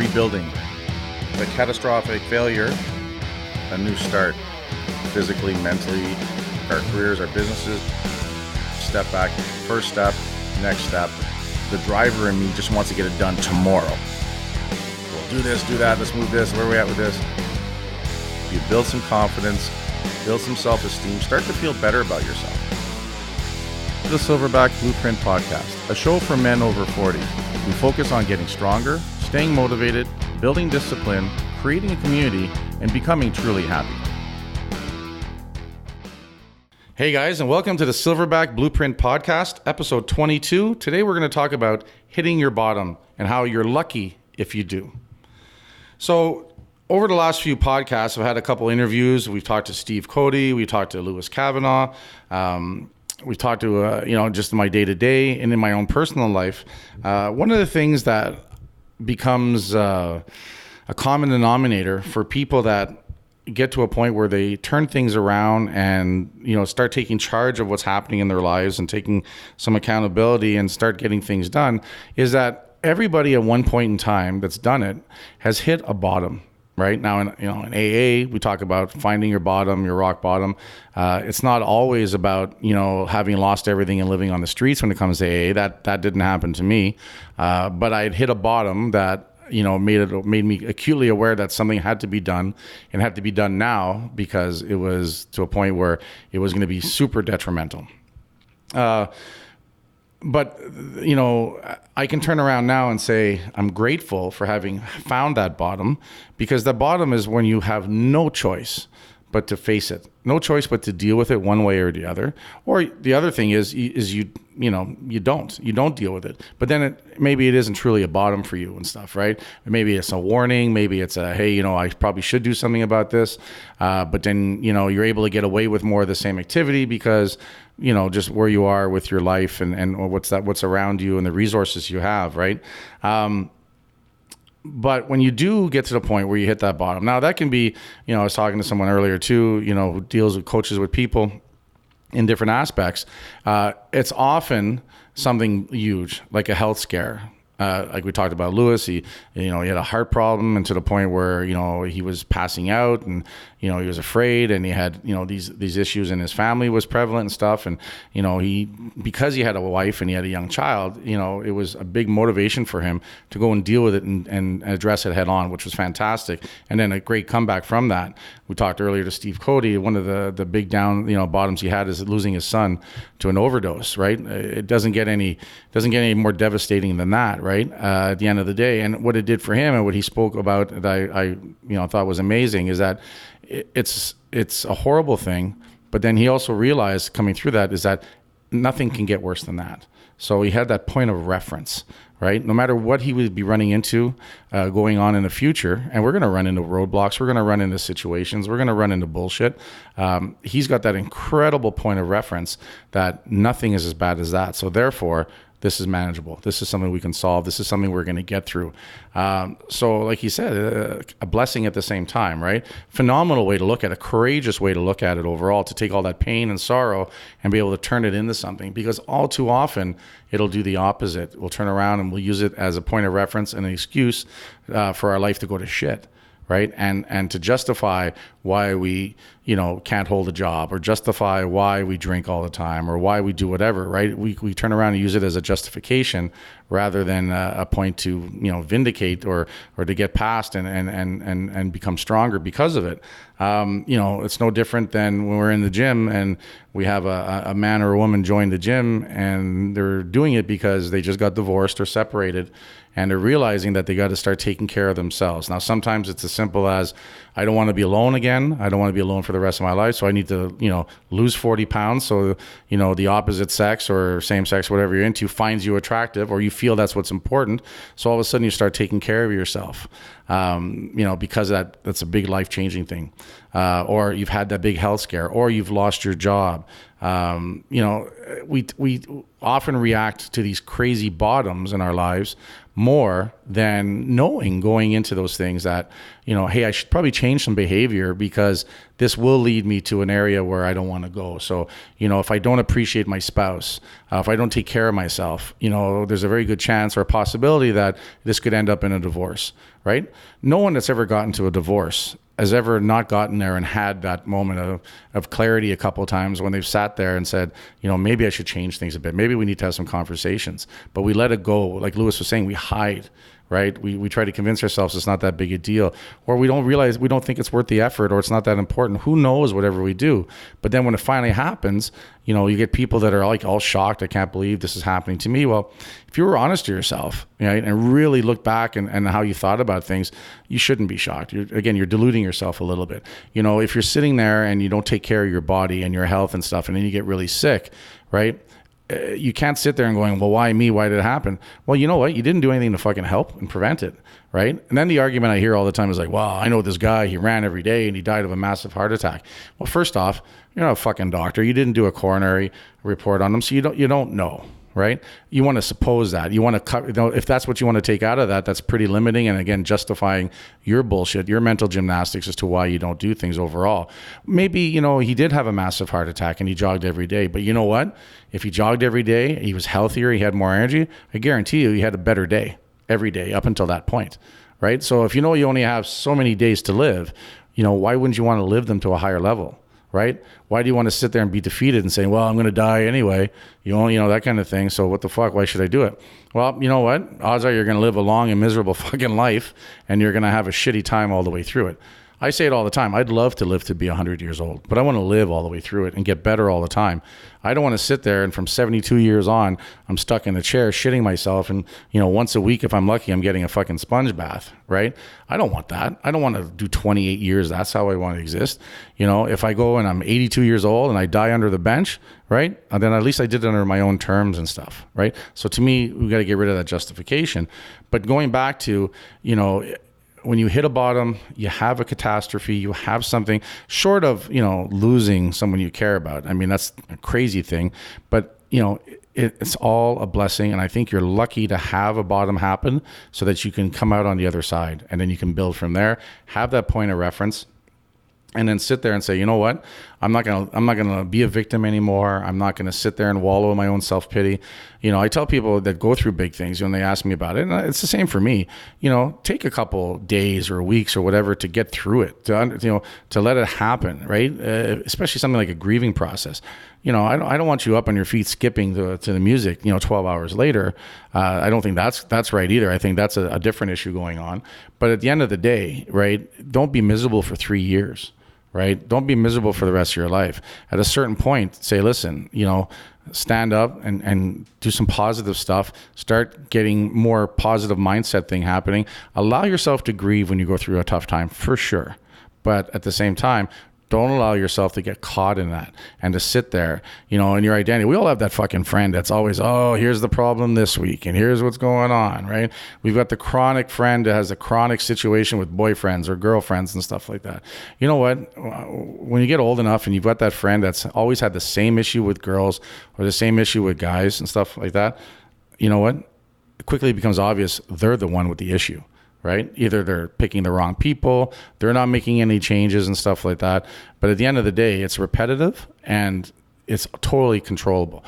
rebuilding. The catastrophic failure, a new start, physically, mentally, our careers, our businesses. Step back, first step, next step. The driver in me just wants to get it done tomorrow. We'll do this, do that, let's move this, where are we at with this? You build some confidence, build some self-esteem, start to feel better about yourself. The Silverback Blueprint Podcast, a show for men over 40. We focus on getting stronger, staying motivated, building discipline, creating a community, and becoming truly happy. Hey guys, and welcome to the Silverback Blueprint Podcast, episode 22. Today we're going to talk about hitting your bottom and how you're lucky if you do. So, over the last few podcasts, I've had a couple interviews. We've talked to Steve Cody, we talked to Lewis Kavanaugh, we've talked to, just in my day-to-day and in my own personal life. One of the things that becomes a common denominator for people that get to a point where they turn things around and, start taking charge of what's happening in their lives and taking some accountability and start getting things done is that everybody at one point in time that's done it has hit a bottom. Right now, in AA, we talk about finding your bottom, your rock bottom. It's not always about having lost everything and living on the streets when it comes to AA. That didn't happen to me, but I had hit a bottom that made me acutely aware that something had to be done and had to be done now because it was to a point where it was going to be super detrimental. But, I can turn around now and say I'm grateful for having found that bottom, because the bottom is when you have no choice but to face it, no choice but to deal with it one way or the other. Or the other thing is you don't deal with it. But then maybe it isn't truly a bottom for you and stuff, right? Maybe it's a warning. Maybe it's a, hey, I probably should do something about this. But then, you're able to get away with more of the same activity because, just where you are with your life and what's around you and the resources you have, right? But when you do get to the point where you hit that bottom, now that can be, I was talking to someone earlier too, who deals with coaches with people in different aspects. It's often something huge, like a health scare. Like we talked about Lewis, he had a heart problem, and to the point where, he was passing out, and, he was afraid, and he had, these issues in his family was prevalent and stuff. And, because he had a wife and he had a young child, it was a big motivation for him to go and deal with it and address it head on, which was fantastic. And then a great comeback from that. We talked earlier to Steve Cody. One of the big bottoms he had is losing his son to an overdose, right? It doesn't get any more devastating than that, right? At the end of the day. And what it did for him and what he spoke about that I thought was amazing is that it's a horrible thing, but then he also realized coming through that is that nothing can get worse than that. So he had that point of reference, right? No matter what he would be running into going on in the future, and we're going to run into roadblocks, we're going to run into situations, we're going to run into bullshit. He's got that incredible point of reference that nothing is as bad as that. So therefore, this is manageable. This is something we can solve. This is something we're going to get through. So like you said, a blessing at the same time, right? Phenomenal way to look at it, courageous way to look at it overall, to take all that pain and sorrow and be able to turn it into something, because all too often it'll do the opposite. We'll turn around and we'll use it as a point of reference and an excuse for our life to go to shit. Right. And to justify why we, can't hold a job, or justify why we drink all the time, or why we do whatever. Right. We turn around and use it as a justification rather than a point to, vindicate or to get past and become stronger because of it. It's no different than when we're in the gym and we have a man or a woman join the gym and they're doing it because they just got divorced or separated. And they're realizing that they got to start taking care of themselves. Now, sometimes it's as simple as, I don't want to be alone again. I don't want to be alone for the rest of my life. So I need to, lose 40 pounds. So, the opposite sex or same sex, whatever you're into, finds you attractive, or you feel that's what's important. So all of a sudden you start taking care of yourself, because that's a big life-changing thing. or you've had that big health scare, or you've lost your job. We often react to these crazy bottoms in our lives more than knowing going into those things that, hey, I should probably change some behavior because this will lead me to an area where I don't want to go. So, if I don't appreciate my spouse, if I don't take care of myself, there's a very good chance or a possibility that this could end up in a divorce, right? No one that's ever gotten to a divorce has ever not gotten there and had that moment of clarity a couple of times when they've sat there and said, maybe I should change things a bit. Maybe we need to have some conversations, but we let it go. Like Lewis was saying, we hide, right? We try to convince ourselves it's not that big a deal, or we don't realize, we don't think it's worth the effort, or it's not that important. Who knows, whatever we do. But then when it finally happens, you get people that are like all shocked. I can't believe this is happening to me. Well, if you were honest to yourself, right, and really look back and how you thought about things, you shouldn't be shocked. You're deluding yourself a little bit. If you're sitting there and you don't take care of your body and your health and stuff, and then you get really sick, right? You can't sit there and going, well, why me? Why did it happen? Well, you know what? You didn't do anything to fucking help and prevent it, right? And then the argument I hear all the time is like, well, I know this guy, he ran every day and he died of a massive heart attack. Well, first off, you're not a fucking doctor. You didn't do a coronary report on him, so you don't know, right? You want to suppose that. You want to cut, if that's what you want to take out of that, that's pretty limiting. And again, justifying your bullshit, your mental gymnastics as to why you don't do things overall. Maybe, he did have a massive heart attack and he jogged every day. But you know what? If he jogged every day, he was healthier, he had more energy, I guarantee you he had a better day every day up until that point, right? So if you only have so many days to live, why wouldn't you want to live them to a higher level? Right? Why do you want to sit there and be defeated and say, well, I'm going to die anyway? That kind of thing. So what the fuck? Why should I do it? Well, you know what? Odds are you're going to live a long and miserable fucking life, and you're going to have a shitty time all the way through it. I say it all the time. I'd love to live to be 100 years old, but I want to live all the way through it and get better all the time. I don't want to sit there and from 72 years on, I'm stuck in a chair shitting myself. And, once a week, if I'm lucky, I'm getting a fucking sponge bath, right? I don't want that. I don't want to do 28 years. That's how I want to exist. If I go and I'm 82 years old and I die under the bench, right? And then at least I did it under my own terms and stuff, right? So to me, we got to get rid of that justification. But going back to, when you hit a bottom, you have a catastrophe, you have something short of, losing someone you care about. I mean, that's a crazy thing, but it's all a blessing. And I think you're lucky to have a bottom happen so that you can come out on the other side, and then you can build from there, have that point of reference, and then sit there and say, you know what? I'm not gonna be a victim anymore. I'm not gonna sit there and wallow in my own self-pity. I tell people that go through big things when they ask me about it, and it's the same for me. Take a couple days or weeks or whatever to get through it, to let it happen, right? Especially something like a grieving process. I don't want you up on your feet skipping to the music, 12 hours later. I don't think that's right either. I think that's a different issue going on. But at the end of the day, right, don't be miserable for 3 years. Right? Don't be miserable for the rest of your life. At a certain point, say, listen, stand up and do some positive stuff. Start getting more positive mindset thing happening. Allow yourself to grieve when you go through a tough time, for sure. But at the same time, don't allow yourself to get caught in that and to sit there, in your identity. We all have that fucking friend that's always, oh, here's the problem this week and here's what's going on, right? We've got the chronic friend that has a chronic situation with boyfriends or girlfriends and stuff like that. You know what? When you get old enough and you've got that friend that's always had the same issue with girls or the same issue with guys and stuff like that, you know what? It quickly becomes obvious they're the one with the issue. Right? Either they're picking the wrong people, they're not making any changes and stuff like that. But at the end of the day, it's repetitive and it's totally controllable.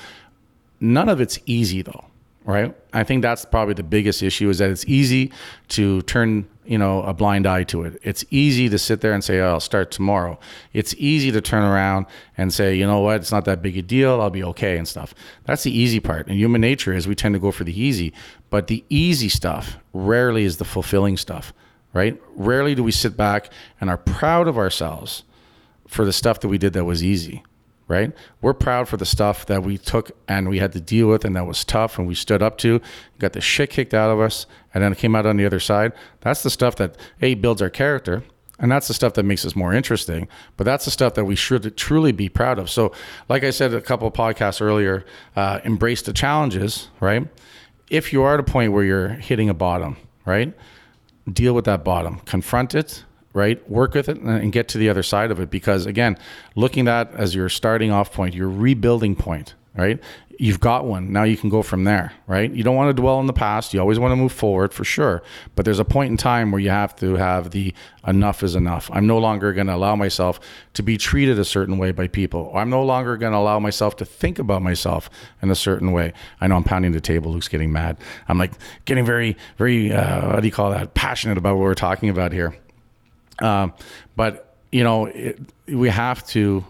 None of it's easy though, right? I think that's probably the biggest issue, is that it's easy to turn, a blind eye to it. It's easy to sit there and say, oh, I'll start tomorrow. It's easy to turn around and say, you know what, it's not that big a deal, I'll be okay and stuff. That's the easy part. And human nature is we tend to go for the easy, but the easy stuff rarely is the fulfilling stuff, right? Rarely do we sit back and are proud of ourselves for the stuff that we did that was easy. Right? We're proud for the stuff that we took and we had to deal with and that was tough and we stood up to, got the shit kicked out of us, and then it came out on the other side. That's the stuff that, builds our character, and that's the stuff that makes us more interesting, but that's the stuff that we should truly be proud of. So like I said a couple of podcasts earlier, embrace the challenges, right? If you are at a point where you're hitting a bottom, right? Deal with that bottom, confront it, right? Work with it and get to the other side of it. Because again, looking at that as your starting off point, your rebuilding point, right? You've got one. Now you can go from there, right? You don't want to dwell in the past. You always want to move forward for sure. But there's a point in time where you have to have the enough is enough. I'm no longer going to allow myself to be treated a certain way by people. Or I'm no longer going to allow myself to think about myself in a certain way. I know I'm pounding the table. Luke's getting mad. I'm like getting very, very, what do you call that? Passionate about what we're talking about here. But, we have to,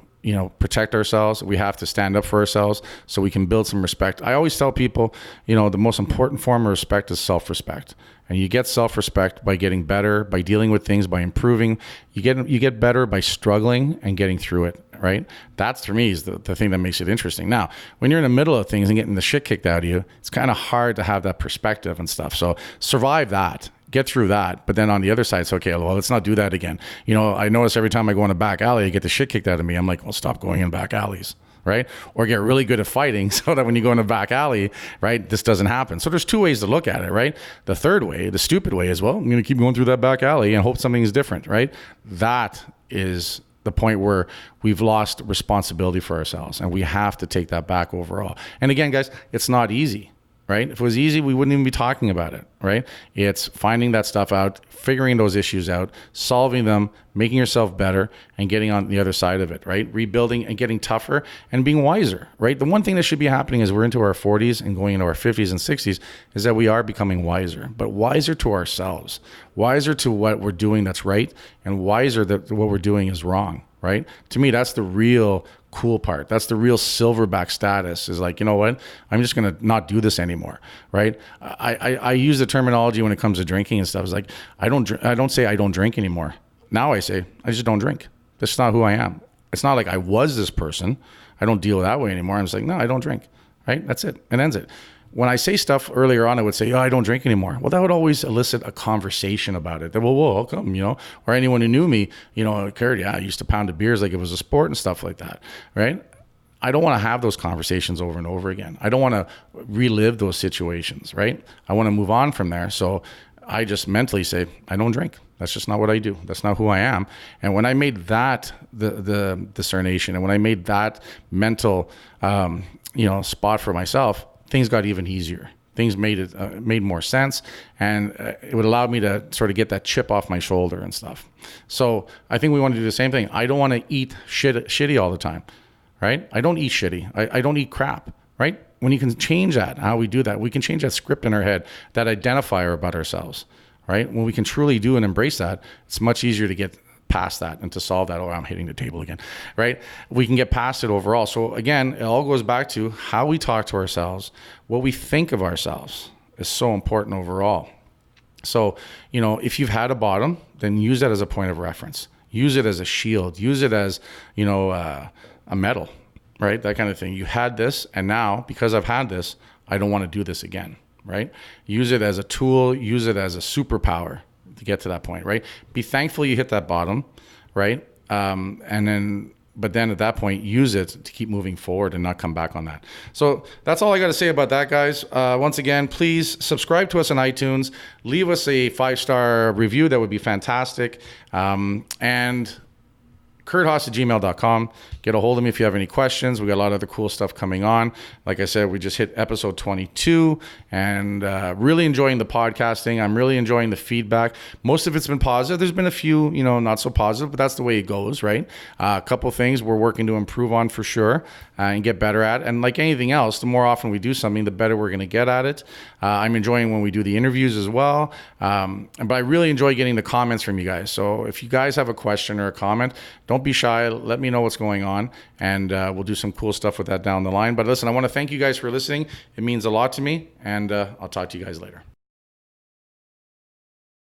protect ourselves. We have to stand up for ourselves so we can build some respect. I always tell people, the most important form of respect is self-respect. And you get self-respect by getting better, by dealing with things, by improving. You get better by struggling and getting through it, right? That's, for me, is the thing that makes it interesting. Now, when you're in the middle of things and getting the shit kicked out of you, it's kind of hard to have that perspective and stuff. So survive that. Get through that. But then on the other side, it's okay, well, let's not do that again. I notice every time I go in a back alley, I get the shit kicked out of me. I'm like, well, stop going in back alleys, right? Or get really good at fighting so that when you go in a back alley, right, this doesn't happen. So there's two ways to look at it, right? The third way, the stupid way is, well, I'm going to keep going through that back alley and hope something is different, right? That is the point where we've lost responsibility for ourselves, and we have to take that back overall. And again, guys, it's not easy. Right? If it was easy, we wouldn't even be talking about it, right? It's finding that stuff out, figuring those issues out, solving them, making yourself better, and getting on the other side of it, right? Rebuilding and getting tougher and being wiser, right? The one thing that should be happening as we're into our 40s and going into our 50s and 60s is that we are becoming wiser, but wiser to ourselves, wiser to what we're doing that's right, and wiser that what we're doing is wrong, right? To me, that's the real cool part. That's the real silverback status, is like, you know what? I'm just going to not do this anymore, right? I use the terminology when it comes to drinking and stuff. It's like, I don't say I don't drink anymore. Now I say, I just don't drink. That's not who I am. It's not like I was this person. I don't deal that way anymore. I'm just like, no, I don't drink, right? That's it. It ends it. When I say stuff earlier on, I would say, I don't drink anymore. Well, that would always elicit a conversation about it. Well, how come, or anyone who knew me, Kurt, I used to pound the beers like it was a sport and stuff like that, right? I don't want to have those conversations over and over again. I don't want to relive those situations, right? I want to move on from there. So I just mentally say, I don't drink. That's just not what I do. That's not who I am. And when I made that the discernation, and when I made that mental, spot for myself, things got even easier. Things made more sense, and it would allow me to sort of get that chip off my shoulder and stuff. So I think we want to do the same thing. I don't want to eat shitty all the time, right? I don't eat shitty. I don't eat crap, right? When you can change that, how we do that, we can change that script in our head, that identifier about ourselves, right? When we can truly do and embrace that, it's much easier to get past that and to solve that. I'm hitting the table again, right? We can get past it overall. So again, it all goes back to how we talk to ourselves. What we think of ourselves is so important overall. So, if you've had a bottom, then use that as a point of reference. Use it as a shield. Use it as, a medal, right? That kind of thing. You had this, and now because I've had this, I don't want to do this again, right? Use it as a tool. Use it as a superpower to get to that point, right? Be thankful you hit that bottom, right? But then at that point, use it to keep moving forward and not come back on that. So that's all I got to say about that, guys. Once again, please subscribe to us on iTunes. Leave us a 5-star review. That would be fantastic. And kurthaas@gmail.com. Get a hold of me if you have any questions. We got a lot of other cool stuff coming on. Like I said, we just hit episode 22, and really enjoying the podcasting. I'm really enjoying the feedback. Most of it's been positive. There's been a few, not so positive, but that's the way it goes, right? A couple things we're working to improve on for sure and get better at. And like anything else, the more often we do something, the better we're going to get at it. I'm enjoying when we do the interviews as well. But I really enjoy getting the comments from you guys. So if you guys have a question or a comment, don't be shy. Let me know what's going on, and we'll do some cool stuff with that down the line. But listen, I want to thank you guys for listening. It means a lot to me, and I'll talk to you guys later.